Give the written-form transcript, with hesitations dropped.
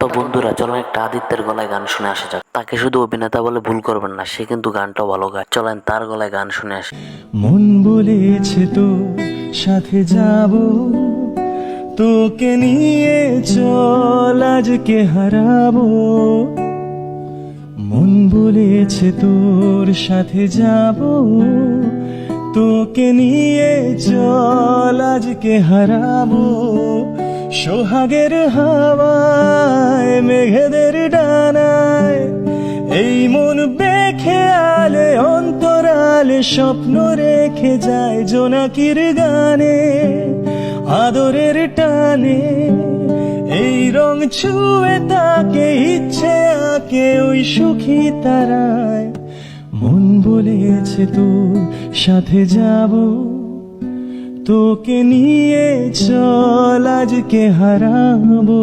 তো বন্ধুরা, চলো একটা আদিত্যের গলায় গান শুনে আসা যাক। তাকে শুধু অভিনেতা বলে ভুল করবেন না, সে কিন্তু গানটাও ভালো গায়। চলেন তার গলায় গান শুনে আসি। মন বলেছে তো সাথে যাব, তোকে নিয়ে চল আজকে হারাবো। মন বলেছে তোর সাথে যাব, তোকে নিয়ে চল আজকে হারাবো। সোহাগের হাওয়ায় মেঘেদের ডানায় এই মন বেখেয়ালে অন্তরালে স্বপ্ন রেখে যায় জোনাকির গানে আদরের টানে। এই রং ছুঁয়ে তাকে ইচ্ছে আঁকে ওই সুখী তারায়। মন বলেছে তোর সাথে যাব, তোকে নিয়ে চল আজকে হারাবো।